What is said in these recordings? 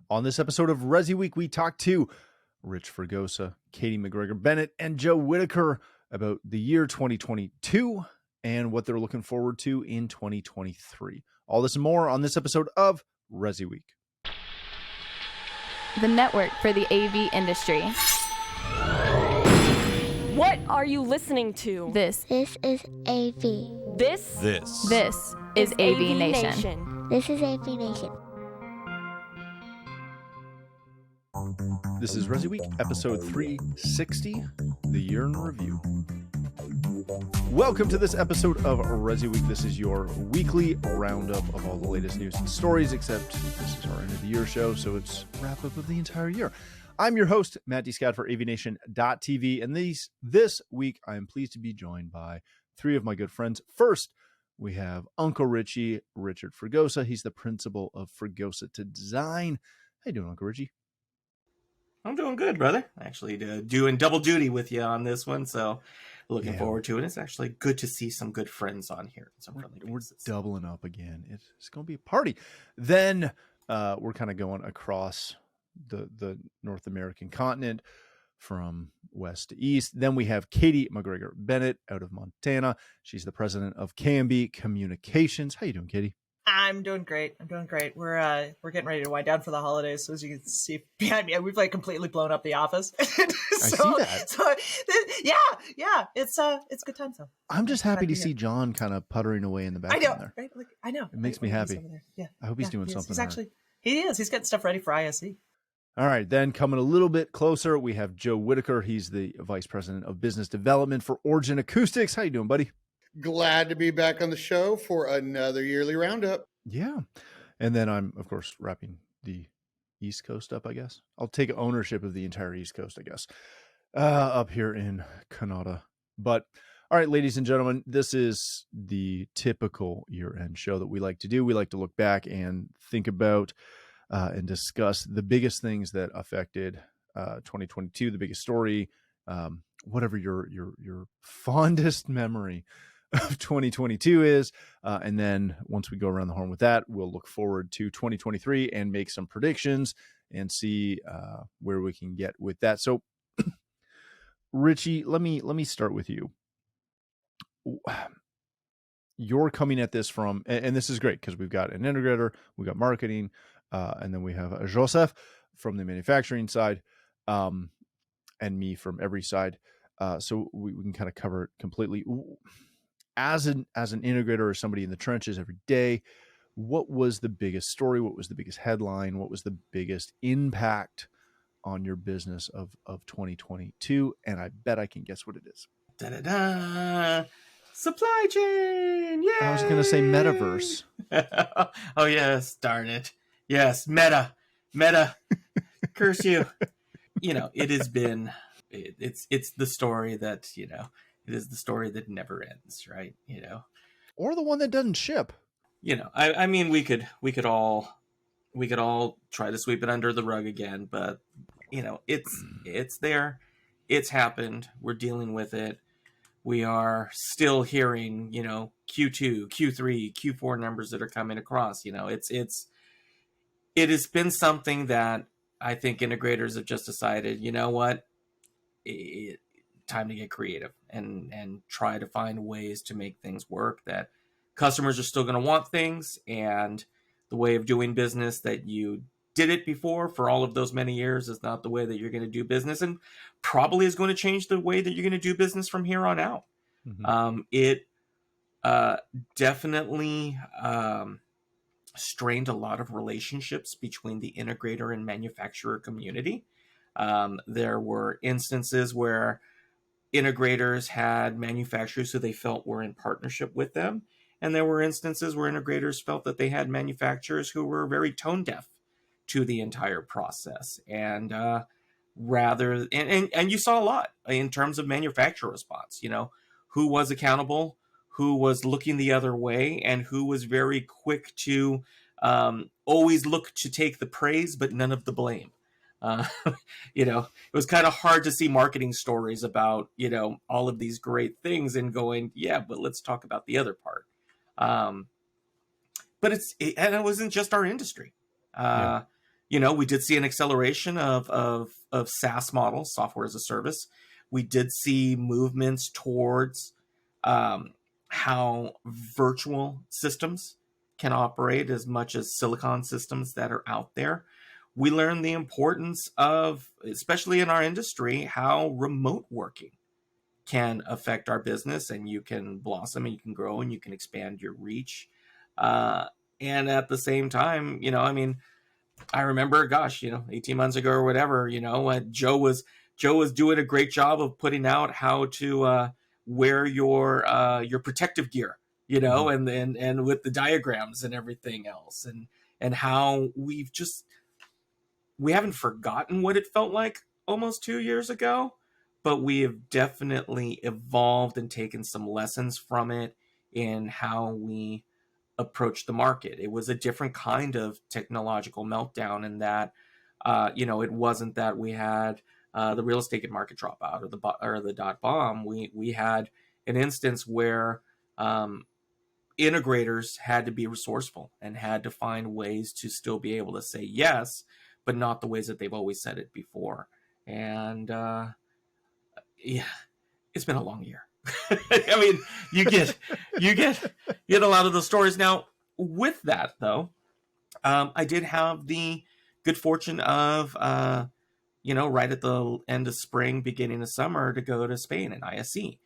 On this episode of ResiWeek, we talk to Rich Fregosa, Katye McGregor-Bennett, and Joe Whitaker about the year 2022 and what they're looking forward to in 2023. All this and more on this episode of ResiWeek. The network for the AV industry. What are you listening to? This is AV. This is AVNation. This is AVNation. This is ResiWeek, episode 360, the year in review. Welcome to this episode of ResiWeek. This is your weekly roundup of all the latest news and stories, except this is our end of the year show, so it's wrap up of the entire year. I'm your host, Matt D. Scott for AVNation.tv, and this week I am pleased to be joined by three of my good friends. First, we have Uncle Richie, Richard Fregosa. He's the principal of Fregosa Design. How you doing, Uncle Richie? I'm doing good, brother. Actually, doing double duty with you on this one, so looking forward to it. It's actually good to see some good friends on here. We're doubling up again. It's going to be a party. Then we're kind of going across the North American continent from west to east. Then we have Katye McGregor-Bennett out of Montana. She's the president of KMB Communications. How you doing, Katye? I'm doing great. We're getting ready to wind down for the holidays. So as you can see behind me, we've like completely blown up the office. I see that. Yeah. It's a good time though. I'm just happy to see John kind of puttering away in the background there. Right? I know. It makes me happy. Yeah. I hope he's doing something. He is. He's getting stuff ready for ISE. All right, then coming a little bit closer, we have Joe Whitaker. He's the vice president of business development for Origin Acoustics. How you doing, buddy? Glad to be back on the show for another yearly roundup. Yeah. And then I'm, of course, wrapping the East Coast up, I guess. I'll take ownership of the entire East Coast, I guess, up here in Canada. But, all right, ladies and gentlemen, this is the typical year-end show that we like to do. We like to look back and think about and discuss the biggest things that affected 2022, the biggest story, whatever your fondest memory of 2022 is. And then once we go around the horn with that, we'll look forward to 2023 and make some predictions and see where we can get with that. So Richie, let me start with you. You're coming at this from, and this is great because we've got an integrator, we've got marketing, and then we have Joseph from the manufacturing side, and me from every side. So we can kind of cover it completely. As an integrator or somebody in the trenches every day, what was the biggest story? What was the biggest headline? What was the biggest impact on your business of 2022? And I bet I can guess what it is. Supply chain. Yeah. I was going to say metaverse. Oh yes, darn it. Yes, meta. Curse you. It has been. It's the story that It is the story that never ends, right? Or the one that doesn't ship. I mean, we could all try to sweep it under the rug again, but it's there, it's happened. We're dealing with it. We are still hearing, Q2, Q3, Q4 numbers that are coming across. It has been something that I think integrators have just decided, you know what, time to get creative and try to find ways to make things work, that customers are still going to want things, and the way of doing business that you did it before for all of those many years is not the way that you're going to do business, and probably is going to change the way that you're going to do business from here on out. Mm-hmm. It definitely strained a lot of relationships between the integrator and manufacturer community. There were instances where integrators had manufacturers who they felt were in partnership with them. And there were instances where integrators felt that they had manufacturers who were very tone deaf to the entire process. And and you saw a lot in terms of manufacturer response, who was accountable, who was looking the other way, and who was very quick to always look to take the praise, but none of the blame. It was kind of hard to see marketing stories about, all of these great things and going, yeah, but let's talk about the other part. But it wasn't just our industry. we did see an acceleration of SaaS models, software as a service. We did see movements towards how virtual systems can operate as much as silicon systems that are out there. We learned the importance of, especially in our industry, how remote working can affect our business, and you can blossom and you can grow and you can expand your reach. And at the same time, I remember, 18 months ago or whatever, Joe was doing a great job of putting out how to wear your protective gear, and with the diagrams and everything else, and how we haven't forgotten what it felt like almost 2 years ago, but we have definitely evolved and taken some lessons from it in how we approach the market. It was a different kind of technological meltdown in that, it wasn't that we had the real estate market drop out or the dot bomb. We had an instance where integrators had to be resourceful and had to find ways to still be able to say yes, but not the ways that they've always said it before. And it's been a long year. I mean, you get a lot of the stories. Now, with that though, I did have the good fortune of, right at the end of spring, beginning of summer, to go to Spain and ISE,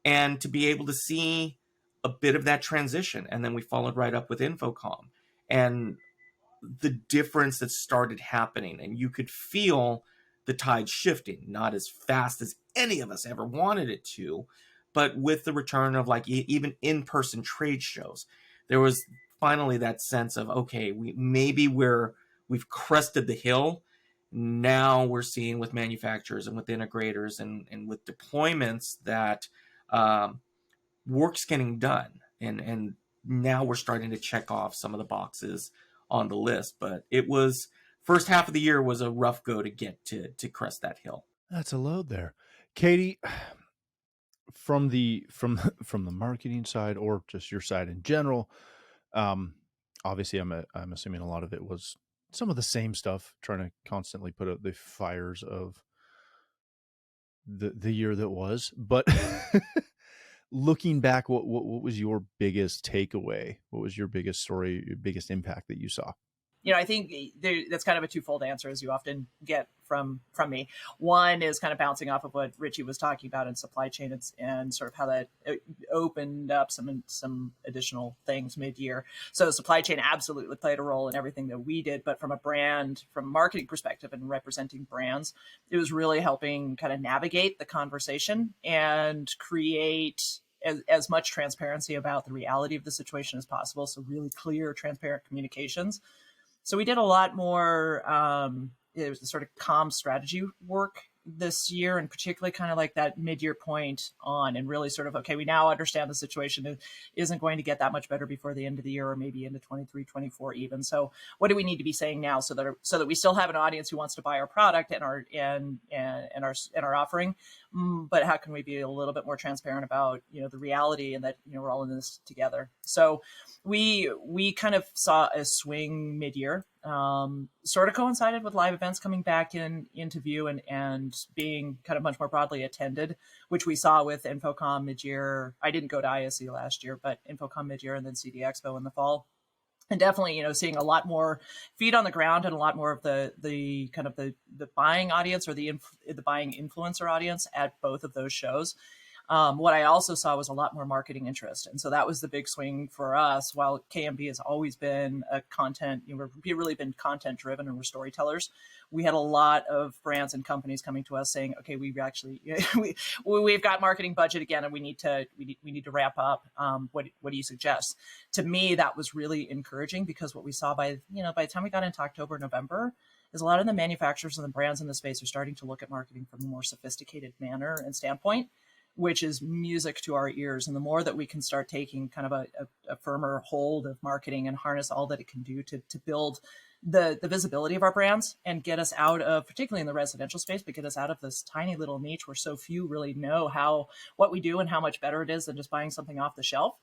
and to be able to see a bit of that transition. And then we followed right up with Infocom and the difference that started happening, and you could feel the tide shifting, not as fast as any of us ever wanted it to, but with the return of even in-person trade shows, there was finally that sense of, okay, we've crested the hill. Now we're seeing with manufacturers and with integrators and with deployments that work's getting done, and now we're starting to check off some of the boxes on the list. But it was, first half of the year was a rough go to get to crest that hill. That's a load there. Katye, from the marketing side, or just your side in general, obviously I'm assuming a lot of it was some of the same stuff, trying to constantly put out the fires of the year that was. But looking back, what was your biggest takeaway? What was your biggest story, your biggest impact that you saw? I think that's kind of a twofold answer, as you often get from me. One is kind of bouncing off of what Richie was talking about in supply chain and sort of how that opened up some additional things mid-year. So supply chain absolutely played a role in everything that we did, but from a marketing perspective and representing brands, it was really helping kind of navigate the conversation and create as much transparency about the reality of the situation as possible. So really clear, transparent communications. So we did a lot more it was the sort of comm strategy work this year, and particularly kind of like that mid-year point on, and really sort of, okay, we now understand the situation isn't going to get that much better before the end of the year, or maybe into 23, 24 even. So what do we need to be saying now so that we still have an audience who wants to buy our product and our offering, but how can we be a little bit more transparent about, the reality, and that, we're all in this together. So we kind of saw a swing mid-year, sort of coincided with live events coming back into view and being kind of much more broadly attended, which we saw with Infocom mid-year. I didn't go to ISE last year, but Infocom mid-year and then CD Expo in the fall. And definitely, seeing a lot more feet on the ground and a lot more of the kind of the buying audience, or the buying influencer audience at both of those shows. What I also saw was a lot more marketing interest. And so that was the big swing for us. While KMB has always been a content, we've really been content driven, and we're storytellers. We had a lot of brands and companies coming to us saying, okay, we've got marketing budget again, and we need to wrap up. What do you suggest? To me, that was really encouraging, because what we saw by the time we got into October, November, is a lot of the manufacturers and the brands in the space are starting to look at marketing from a more sophisticated manner and standpoint, which is music to our ears. And the more that we can start taking kind of a firmer hold of marketing and harness all that it can do to build the visibility of our brands and get us out of, particularly in the residential space, but get us out of this tiny little niche where so few really know what we do and how much better it is than just buying something off the shelf.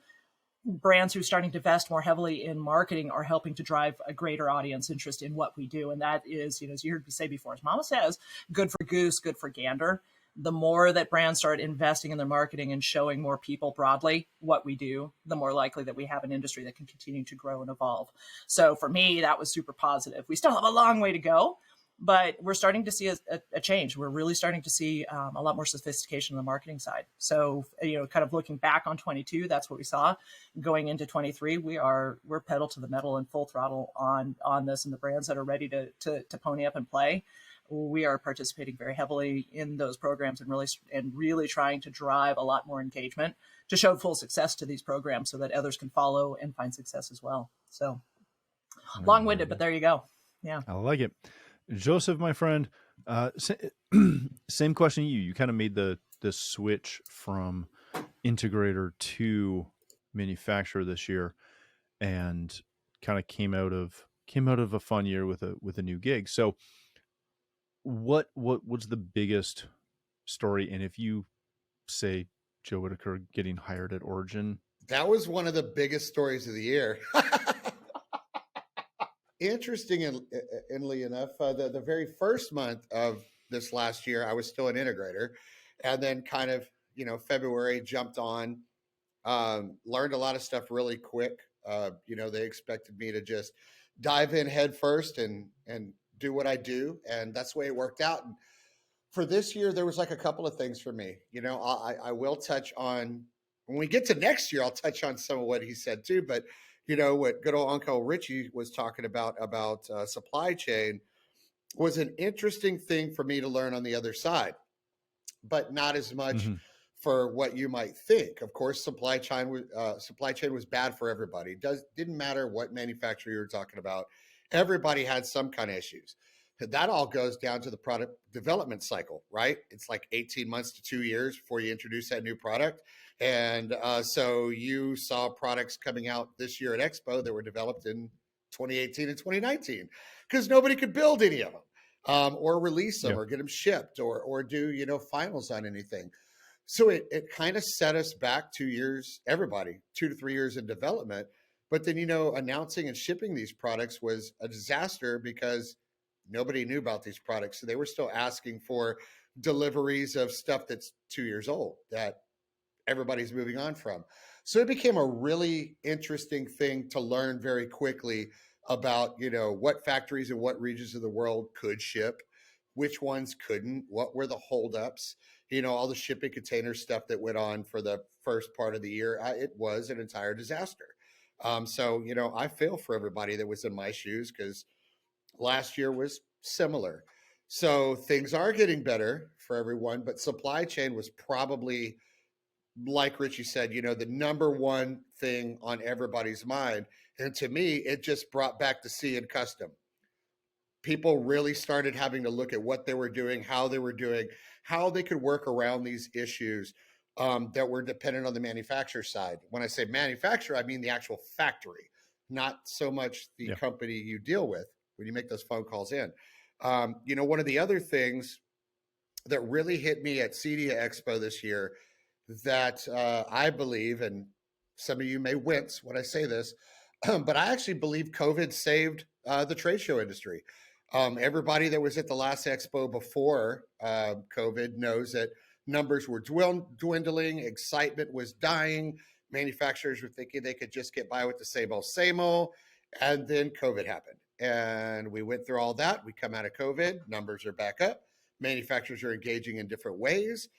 brands who are starting to invest more heavily in marketing are helping to drive a greater audience interest in what we do. And that is, as you heard me say before, as Mama says, good for goose, good for gander. The more that brands start investing in their marketing and showing more people broadly what we do, the more likely that we have an industry that can continue to grow and evolve. So for me, that was super positive. We still have a long way to go, but we're starting to see a change. We're really starting to see a lot more sophistication on the marketing side. So, kind of looking back on 22, that's what we saw. Going into 23, we're pedal to the metal and full throttle on this, and the brands that are ready to pony up and play, we are participating very heavily in those programs and really trying to drive a lot more engagement to show full success to these programs so that others can follow and find success as well. So long-winded, but there you go. Yeah. I like it. Joseph, my friend, same question to you. You kind of made the switch from integrator to manufacturer this year, and kind of came out of a fun year with a new gig. So, what was the biggest story? And if you say Joe Whitaker getting hired at Origin, that was one of the biggest stories of the year. Interestingly enough, the very first month of this last year, I was still an integrator, and then kind of, February jumped on, learned a lot of stuff really quick. They expected me to just dive in head first and do what I do. And that's the way it worked out. And for this year, there was like a couple of things for me. I will touch on, when we get to next year, I'll touch on some of what he said too. But what good old Uncle Richie was talking about supply chain was an interesting thing for me to learn on the other side, but not as much for what you might think. Of course, supply chain was bad for everybody. Didn't matter what manufacturer you were talking about. Everybody had some kind of issues. That all goes down to the product development cycle, right? It's like 18 months to 2 years before you introduce that new product. And so you saw products coming out this year at Expo that were developed in 2018 and 2019 because nobody could build any of them or release them or get them shipped or do, finals on anything. So it kind of set us back 2 years, everybody, 2 to 3 years in development. But then, announcing and shipping these products was a disaster because nobody knew about these products. So they were still asking for deliveries of stuff that's 2 years old that everybody's moving on from. So it became a really interesting thing to learn very quickly about, what factories and what regions of the world could ship, which ones couldn't, what were the holdups, all the shipping container stuff that went on for the first part of the year. It was an entire disaster. So, I feel for everybody that was in my shoes because last year was similar. So things are getting better for everyone, but supply chain was probably, like Richie said, the number one thing on everybody's mind. And to me, it just brought back the C in custom. People really started having to look at what they were doing, how they were doing, how they could work around these issues that were dependent on the manufacturer side. When I say manufacturer, I mean the actual factory, not so much the company you deal with when you make those phone calls in. One of the other things that really hit me at CEDIA Expo this year that I believe, and some of you may wince when I say this, but I actually believe COVID saved the trade show industry. Everybody that was at the last expo before COVID knows that numbers were dwindling, excitement was dying, manufacturers were thinking they could just get by with the same old, and then COVID happened. And we went through all that. We come out of COVID, numbers are back up. Manufacturers are engaging in different ways,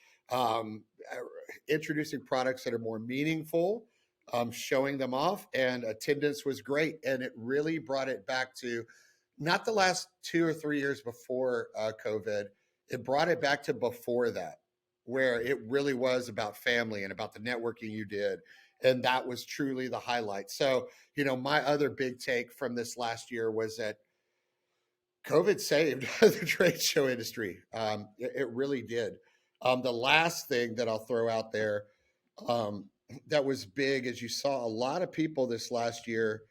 introducing products that are more meaningful, showing them off, and attendance was great. And it really brought it back to not the last 2 or 3 years before COVID. It brought it back to before that, where it really was about family and about the networking you did. And that was truly the highlight. So, my other big take from this last year was that COVID saved the trade show industry. It really did. The last thing that I'll throw out there that was big is you saw a lot of people this last year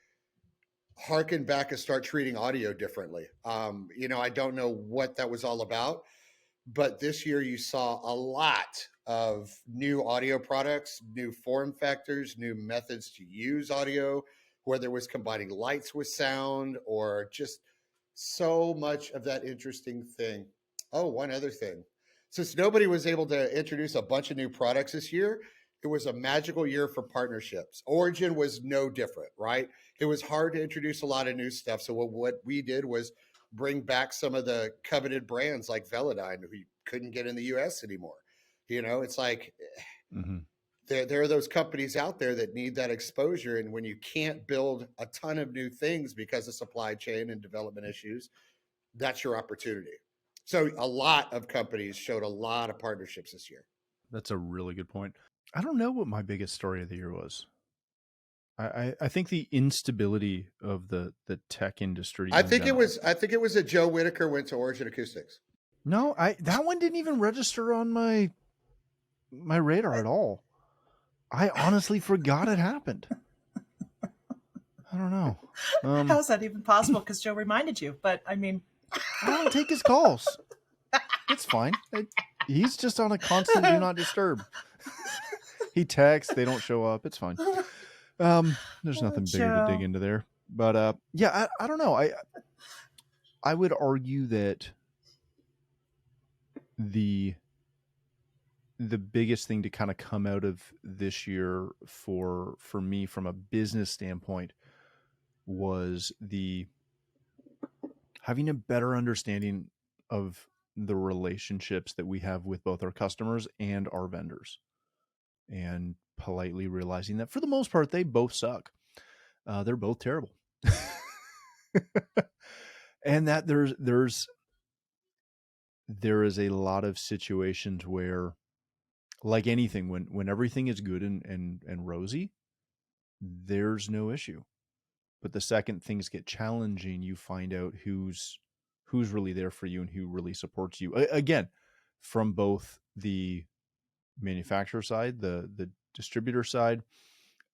harken back and start treating audio differently. I don't know what that was all about, but this year you saw a lot of new audio products, new form factors, new methods to use audio, whether it was combining lights with sound or just so much of that interesting thing. Oh, one other thing. Since nobody was able to introduce a bunch of new products this year, it was a magical year for partnerships. Origin was no different, right? It was hard to introduce a lot of new stuff. So what we did was bring back some of the coveted brands like Velodyne, who you couldn't get in the US anymore. You know, it's like there are those companies out there that need that exposure. And when you can't build a ton of new things because of supply chain and development issues, that's your opportunity. So a lot of companies showed a lot of partnerships this year. That's a really good point. I don't know what my biggest story of the year was. I think the instability of the tech industry. I think it was that Joe Whitaker went to Origin Acoustics. No, that one didn't even register on my radar at all. I honestly forgot it happened. I don't know. How is that even possible? Because Joe reminded you. But I mean, I don't take his calls. It's fine. He's just on a constant do not disturb. He texts, they don't show up. It's fine. There's nothing bigger to dig into there. But yeah, I don't know. I would argue that the biggest thing to kind of come out of this year for me from a business standpoint was having a better understanding of the relationships that we have with both our customers and our vendors, and politely realizing that for the most part, they both suck. They're both terrible. And that there is a lot of situations where, like anything, when everything is good and rosy, there's no issue. But the second things get challenging, you find out who's really there for you and who really supports you. Again, from both the manufacturer side, the distributor side,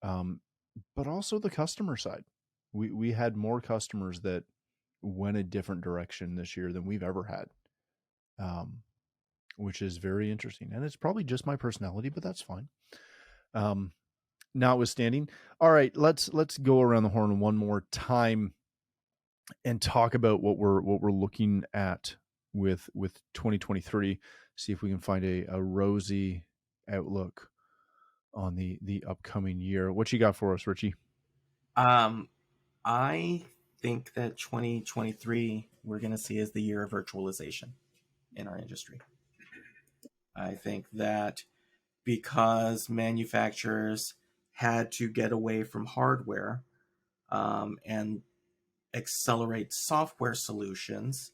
but also the customer side. We had more customers that went a different direction this year than we've ever had, which is very interesting. And it's probably just my personality, but that's fine. Notwithstanding. All right, let's go around the horn one more time and talk about what we're looking at with 2023. See if we can find a rosy outlook on the upcoming year. What you got for us, Richie? I think that 2023 we're going to see as the year of virtualization in our industry. I think that because manufacturers had to get away from hardware and accelerate software solutions,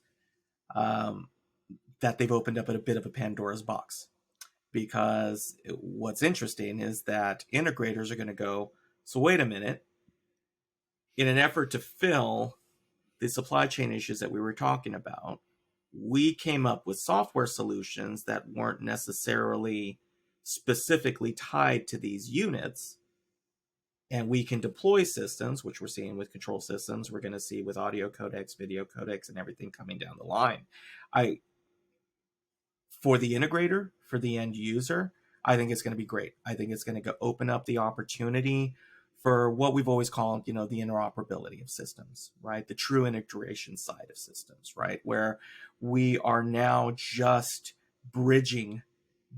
that they've opened up a bit of a Pandora's box. Because what's interesting is that integrators are going to go, so wait a minute, in an effort to fill the supply chain issues that we were talking about, we came up with software solutions that weren't necessarily specifically tied to these units. And we can deploy systems, which we're seeing with control systems. We're going to see with audio codecs, video codecs, and everything coming down the line. For the integrator, for the end user, I think it's going to be great. I think it's going to open up the opportunity for what we've always called, the interoperability of systems, right? The true integration side of systems, right? Where we are now just bridging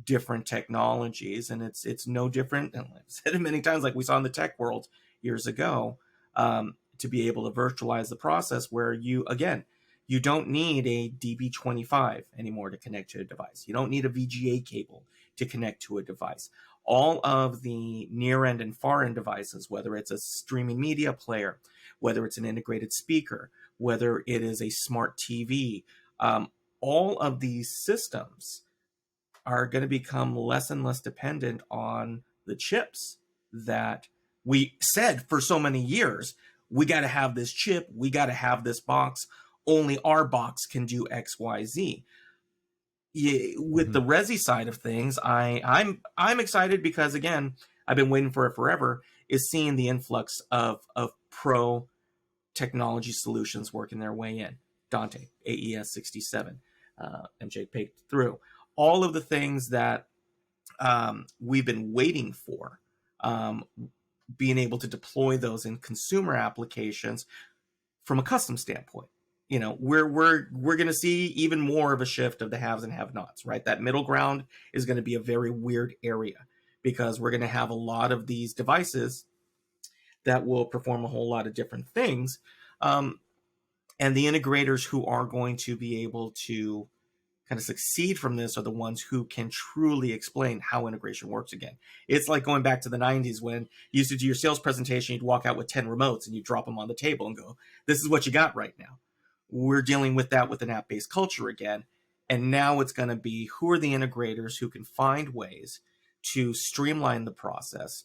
different technologies, and it's no different, and I've said it many times, like we saw in the tech world years ago, to be able to virtualize the process where you don't need a DB25 anymore to connect to a device. You don't need a VGA cable to connect to a device. All of the near end and far end devices, whether it's a streaming media player, whether it's an integrated speaker, whether it is a smart TV, all of these systems are going to become less and less dependent on the chips that we said for so many years. We got to have this chip. We got to have this box. Only our box can do X, Y, Z. With the Resi side of things, I'm excited because, again, I've been waiting for it forever, is seeing the influx of pro technology solutions working their way in. Dante, AES 67. MJ picked through. All of the things that we've been waiting for, being able to deploy those in consumer applications from a custom standpoint. We're going to see even more of a shift of the haves and have-nots, right? That middle ground is going to be a very weird area because we're going to have a lot of these devices that will perform a whole lot of different things. And the integrators who are going to be able to kind of succeed from this are the ones who can truly explain how integration works again. It's like going back to the 90s when you used to do your sales presentation, you'd walk out with 10 remotes and you drop them on the table and go, this is what you got right now. We're dealing with that with an app-based culture again. And now it's going to be, who are the integrators who can find ways to streamline the process,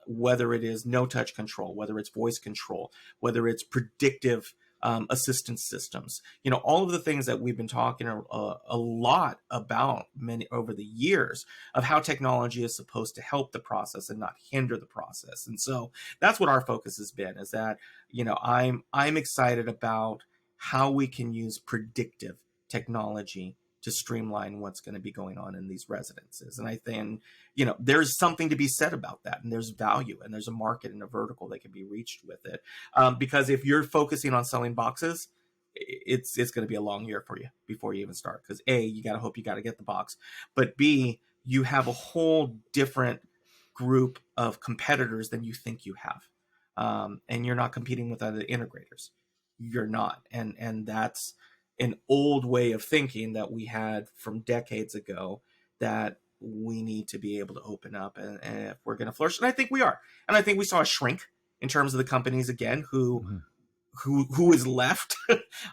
whether it is no-touch control, whether it's voice control, whether it's predictive assistance systems, all of the things that we've been talking a lot about over the years of how technology is supposed to help the process and not hinder the process. And so that's what our focus has been, is that, I'm excited about how we can use predictive technology to streamline what's going to be going on in these residences. And I think, there's something to be said about that, and there's value, and there's a market and a vertical that can be reached with it. Because if you're focusing on selling boxes, it's going to be a long year for you before you even start. Because A, you got to hope you got to get the box, but B, you have a whole different group of competitors than you think you have. And you're not competing with other integrators. You're not. And that's an old way of thinking that we had from decades ago that we need to be able to open up, and if we're going to flourish. And I think we are. And I think we saw a shrink in terms of the companies again who is left.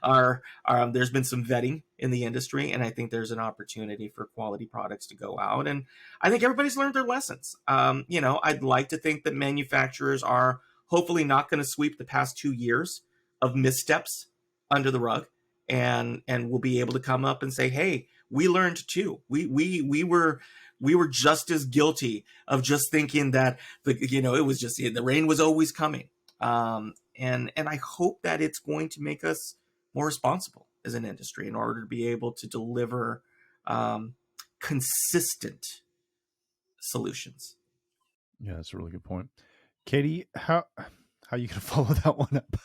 There's been some vetting in the industry, and I think there's an opportunity for quality products to go out. And I think everybody's learned their lessons. I'd like to think that manufacturers are hopefully not going to sweep the past 2 years of missteps under the rug, and we'll be able to come up and say, hey, we learned too. We were just as guilty of just thinking that it was just the rain was always coming. And I hope that it's going to make us more responsible as an industry in order to be able to deliver consistent solutions. Yeah, that's a really good point. Katie, how are you going to follow that one up?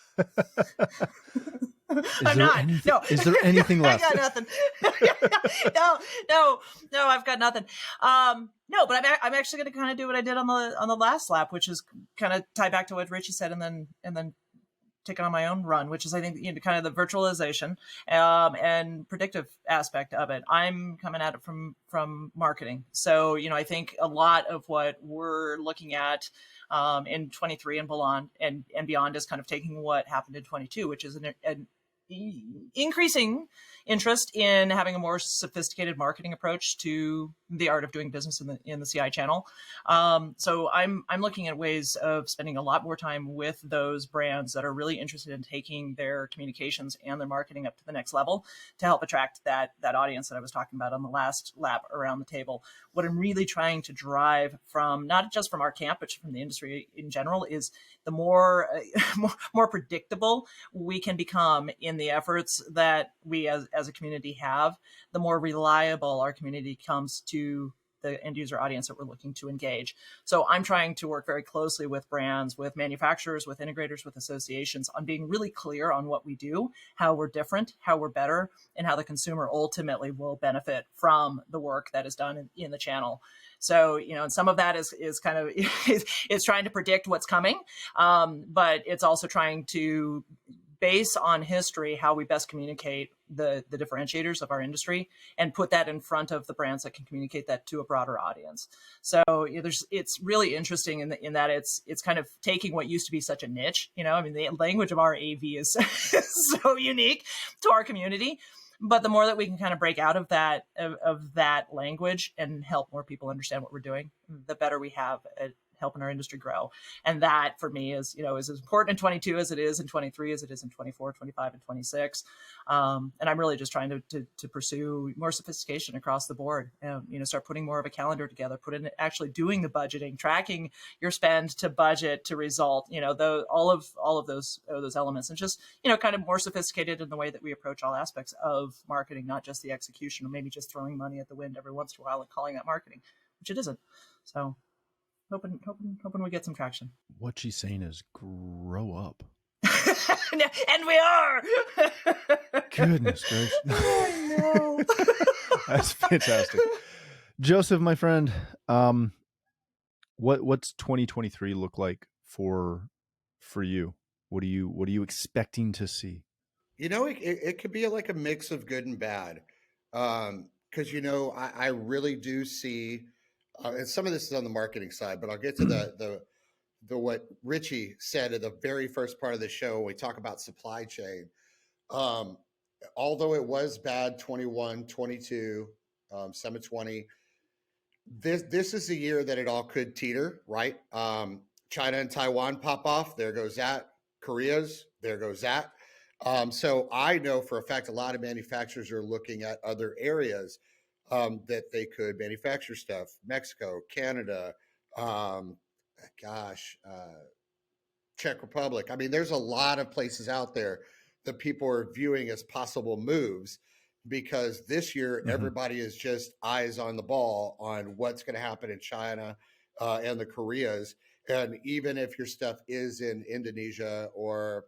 Is there anything left? I got nothing. No, I've got nothing. No, but I'm actually going to kind of do what I did on the last lap, which is kind of tie back to what Richie said, and then take it on my own run, which is, I think, kind of the virtualization and predictive aspect of it. I'm coming at it from marketing. So, I think a lot of what we're looking at in 23 and beyond is kind of taking what happened in 22, which is an increasing interest in having a more sophisticated marketing approach to the art of doing business in the CI channel. So I'm looking at ways of spending a lot more time with those brands that are really interested in taking their communications and their marketing up to the next level to help attract that audience that I was talking about on the last lap around the table. What I'm really trying to drive from, not just from our camp, but from the industry in general, is the more predictable we can become in the efforts that we as a community have, the more reliable our community comes to the end user audience that we're looking to engage. So I'm trying to work very closely with brands, with manufacturers, with integrators, with associations on being really clear on what we do, how we're different, how we're better, and how the consumer ultimately will benefit from the work that is done in the channel. So, and some of that is kind of is trying to predict what's coming, but it's also trying to base on history how we best communicate the differentiators of our industry and put that in front of the brands that can communicate that to a broader audience. So it's really interesting in that it's kind of taking what used to be such a niche. The language of our AV is so unique to our community. But the more that we can kind of break out of that language and help more people understand what we're doing, the better we have at helping our industry grow. And that for me is, is as important in 22 as it is in 23, as it is in 24, 25, and 26. And I'm really just trying to pursue more sophistication across the board. Start putting more of a calendar together, actually doing the budgeting, tracking your spend to budget to result, all of those elements, and just, kind of more sophisticated in the way that we approach all aspects of marketing, not just the execution, or maybe just throwing money at the wind every once in a while and calling that marketing, which it isn't. So hoping we get some traction. What she's saying is grow up. And we are. Goodness gracious. I know. That's fantastic. Joseph, my friend, what's 2023 look like for you? What are you expecting to see? It could be like a mix of good and bad. Because, I really do see, and some of this is on the marketing side, but I'll get to the what Richie said at the very first part of the show when we talk about supply chain. Although it was bad 21, 22, some of 20, this is the year that it all could teeter, right? China and Taiwan pop off. There goes that. Korea's, there goes that. So I know for a fact a lot of manufacturers are looking at other areas that they could manufacture stuff. Mexico, Canada, Czech Republic. I mean, there's a lot of places out there that people are viewing as possible moves, because this year everybody is just eyes on the ball on what's going to happen in China and the Koreas. And even if your stuff is in Indonesia or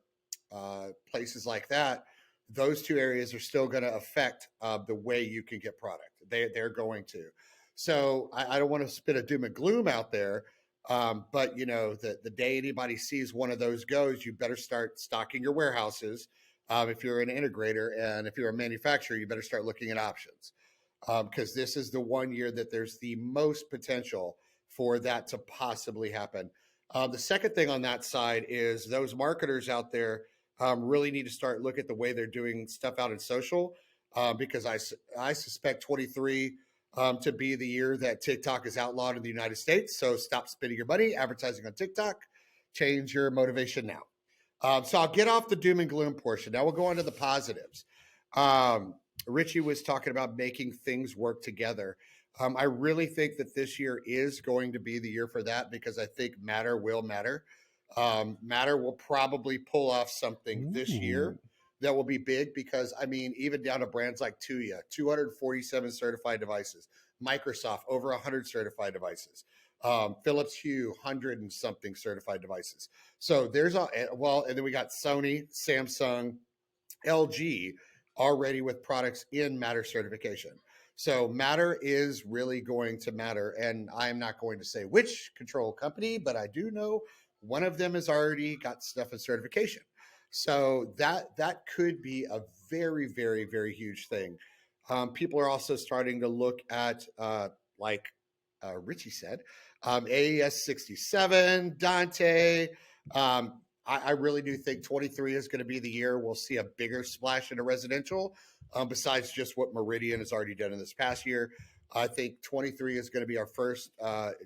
places like that, those two areas are still going to affect the way you can get product. They're going to. So I don't want to spit a doom and gloom out there, but the day anybody sees one of those goes, you better start stocking your warehouses. If you're an integrator, and if you're a manufacturer, you better start looking at options, because this is the one year that there's the most potential for that to possibly happen. The second thing on that side is those marketers out there really need to start looking at the way they're doing stuff out in social, because I suspect 23 to be the year that TikTok is outlawed in the United States. So stop spending your money advertising on TikTok. Change your motivation now. So I'll get off the doom and gloom portion. Now we'll go on to the positives. Richie was talking about making things work together. I really think that this year is going to be the year for that, because I think Matter will matter. Matter will probably pull off something this year that will be big, because, I mean, even down to brands like Tuya, 247 certified devices, Microsoft, over 100 certified devices, Philips Hue, 100 and something certified devices. So there's and then we got Sony, Samsung, LG already with products in Matter certification. So Matter is really going to matter. And I'm not going to say which control company, but I do know one of them has already got stuff in certification. So that could be a very, very, very huge thing. People are also starting to look at, like Richie said, AES 67, Dante. I really do think 23 is going to be the year we'll see a bigger splash into residential, besides just what Meridian has already done in this past year. I think 23 is going to be our first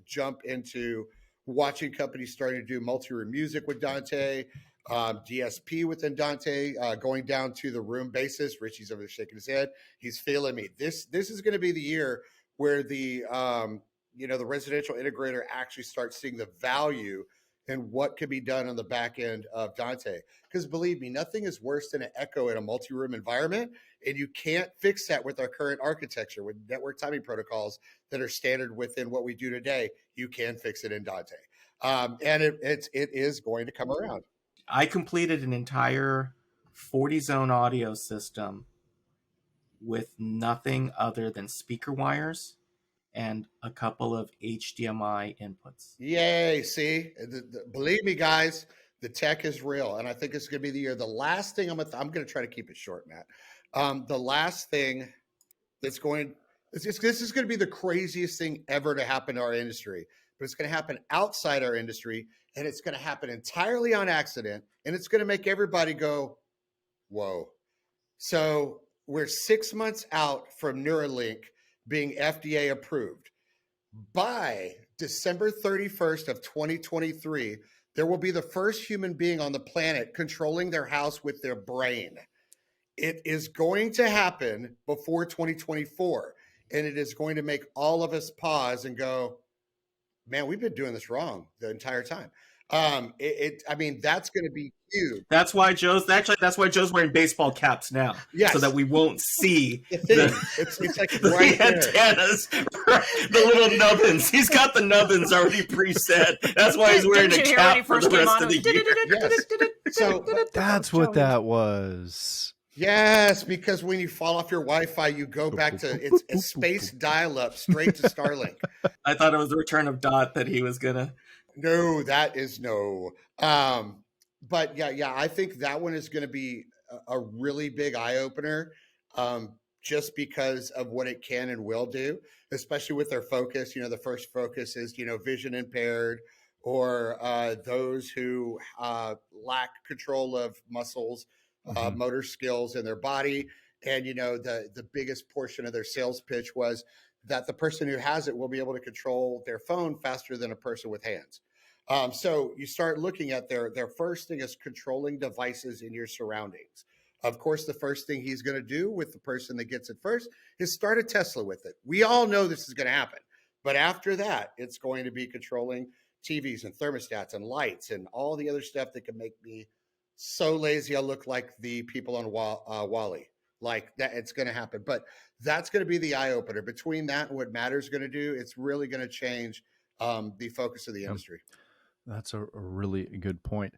jump into watching companies starting to do multi-room music with Dante, DSP within Dante, going down to the room basis. Richie's over there shaking his head. He's feeling me. This is going to be the year where the the residential integrator actually starts seeing the value in what can be done on the back end of Dante. Because believe me, nothing is worse than an echo in a multi-room environment, and you can't fix that with our current architecture, with network timing protocols that are standard within what we do today. You can fix it in Dante, and it is going to come around. I completed an entire 40-zone audio system with nothing other than speaker wires and a couple of HDMI inputs. Yay. See, believe me, guys, the tech is real. And I think it's going to be the year. The last thing I'm going to try to keep it short, Matt. The last thing that's this is going to be the craziest thing ever to happen to our industry, but it's going to happen outside our industry, and it's going to happen entirely on accident. And it's going to make everybody go, whoa. So we're 6 months out from Neuralink being FDA approved. By December 31st of 2023, there will be the first human being on the planet controlling their house with their brain. It is going to happen before 2024, and it is going to make all of us pause and go, man, we've been doing this wrong the entire time. I mean, that's going to be huge. That's why Joe's wearing baseball caps now, Yes. so that we won't see The thing. It's like the right there. antennas, the little nubbins. He's got the nubbins already preset. That's why he's wearing a Didn't you hear when he cap for first the came rest on? of the year. Yes. So That's what that was. yes, because when you fall off your Wi-Fi, you go back to it's space dial-up straight to Starlink. I thought it was the return of Dot that he was gonna. No, that is no. But yeah, I think that one is going to be a really big eye opener, just because of what it can and will do, especially with their focus. The first focus is vision impaired or those who lack control of muscles, motor skills in their body, and the biggest portion of their sales pitch was that the person who has it will be able to control their phone faster than a person with hands. So you start looking at their first thing is controlling devices in your surroundings. Of course, the first thing he's going to do with the person that gets it first is start a Tesla with it. We all know this is going to happen. But after that, it's going to be controlling TVs and thermostats and lights and all the other stuff that can make me so lazy I look like the people on Wall-E. Like that, it's going to happen. But that's going to be the eye opener. Between that and what Matter's going to do, it's really going to change the focus of the industry. That's a really good point.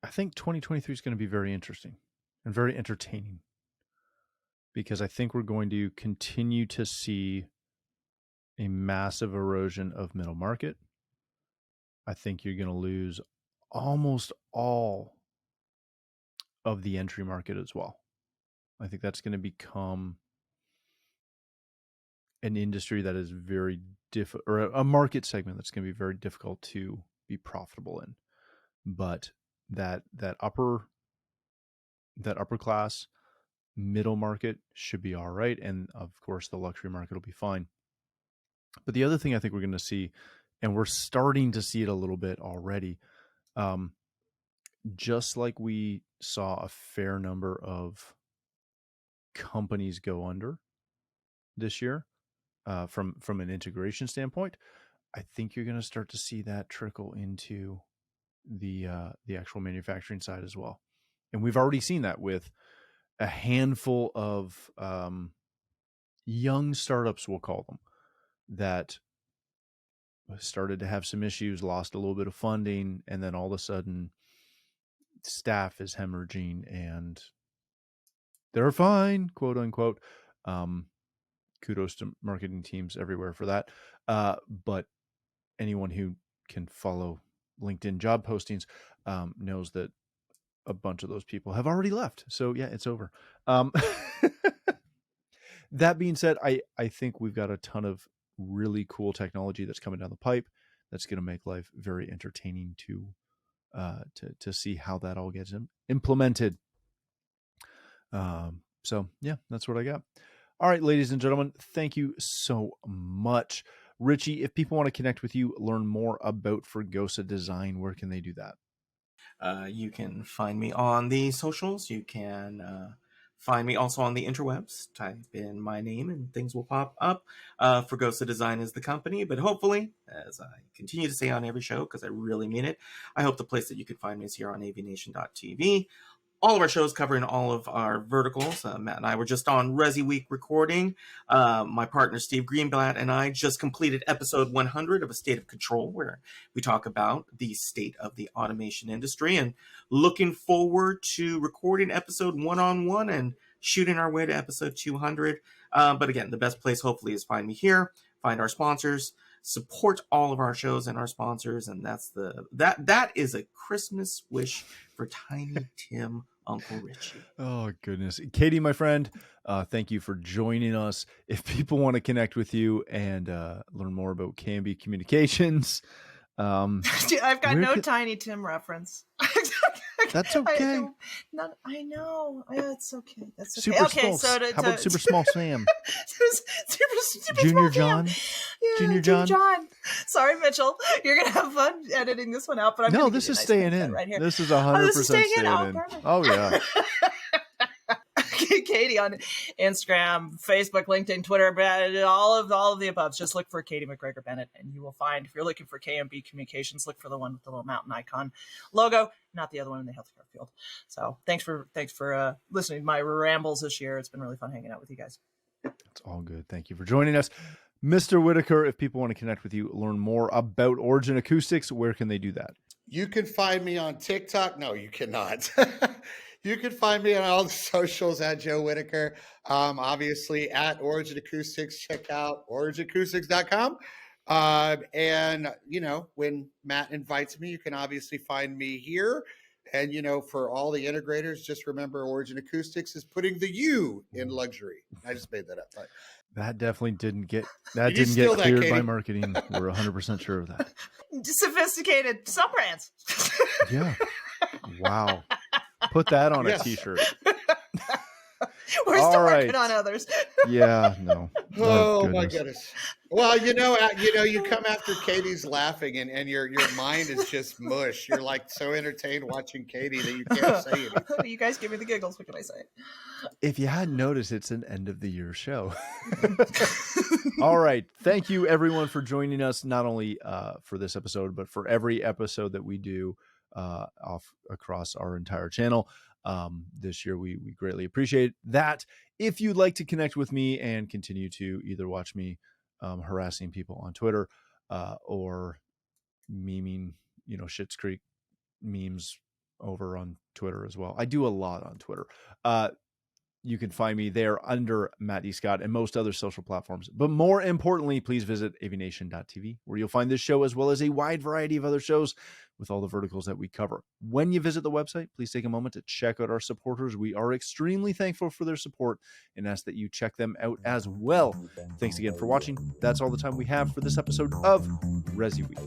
I think 2023 is going to be very interesting and very entertaining, because I think we're going to continue to see a massive erosion of middle market. I think you're going to lose almost all of the entry market as well. I think that's going to become an industry that is very difficult, or a market segment that's going to be very difficult to be profitable in. But that upper class middle market should be all right, and of course the luxury market will be fine. But the other thing I think we're going to see, and we're starting to see it a little bit already, just like we saw a fair number of companies go under this year, from an integration standpoint, I think you're going to start to see that trickle into the actual manufacturing side as well. And we've already seen that with a handful of young startups, we'll call them, that started to have some issues, lost a little bit of funding, and then all of a sudden staff is hemorrhaging and they're fine, quote unquote. Kudos to marketing teams everywhere for that. But anyone who can follow LinkedIn job postings knows that a bunch of those people have already left. So yeah, it's over. That being said, I think we've got a ton of really cool technology that's coming down the pipe that's going to make life very entertaining to see how that all gets implemented. So yeah, that's what I got. All right, ladies and gentlemen, thank you so much. Richie, if people want to connect with you, learn more about Fregosa Design, where can they do that? You can find me on the socials. You can find me also on the interwebs. Type in my name and things will pop up. Fregosa Design is the company, but hopefully, as I continue to say on every show, because I really mean it, I hope the place that you can find me is here on AVNation.tv. All of our shows covering all of our verticals. Matt and I were just on ResiWeek recording. My partner Steve Greenblatt and I just completed episode 100 of A State of Control, where we talk about the state of the automation industry, and looking forward to recording episode 101 and shooting our way to episode 200. But again, the best place hopefully is find me here, find our sponsors, support all of our shows and our sponsors, and that is a Christmas wish for Tiny Tim, Uncle Richie. Oh, goodness. Katie, my friend, thank you for joining us. If people want to connect with you and learn more about Canby Communications, I've got no Tiny Tim reference. That's okay. I know. Yeah, it's okay. That's Super okay. Small. How about Super Small Sam? super Junior Small John? Yeah, Junior Junior John. John. Sorry, Mitchell. You're gonna have fun editing this one out, but I'm No, gonna this give is you a nice staying in. right here. This is 100% staying staying in. in. Perfect. Oh yeah. Katye on Instagram, Facebook, LinkedIn, Twitter, all of the above. Just look for Katye McGregor-Bennett, and you will find. If you're looking for KMB Communications, look for the one with the little mountain icon logo, not the other one in the healthcare field. So thanks for listening to my rambles this year. It's been really fun hanging out with you guys. It's all good. Thank you for joining us, Mr. Whitaker. If people want to connect with you, learn more about Origin Acoustics, where can they do that? You can find me on TikTok. No, you cannot. You can find me on all the socials at Joe Whitaker. Obviously at Origin Acoustics. Check out originacoustics.com. And, when Matt invites me, you can obviously find me here. And, for all the integrators, just remember Origin Acoustics is putting the U in luxury. I just made that up. But That definitely didn't get steal that, cleared by Katie? marketing. We're 100% sure of that. Sophisticated. Some brands. Yeah. Wow. Put that on Yes. a t-shirt. We're still All working right. on others. Yeah, no. Oh my goodness. Well, you come after Katie's laughing and your mind is just mush. You're like so entertained watching Katie that you can't say anything. You guys give me the giggles. What can I say? If you hadn't noticed, it's an end of the year show. All right. Thank you everyone for joining us, not only for this episode, but for every episode that we do across our entire channel. This year, we greatly appreciate that. If you'd like to connect with me and continue to either watch me harassing people on Twitter or memeing, Schitt's Creek memes over on Twitter as well. I do a lot on Twitter. You can find me there under Matt D. Scott and most other social platforms. But more importantly, please visit AVNation.tv, where you'll find this show as well as a wide variety of other shows with all the verticals that we cover. When you visit the website, please take a moment to check out our supporters. We are extremely thankful for their support and ask that you check them out as well. Thanks again for watching. That's all the time we have for this episode of ResiWeek.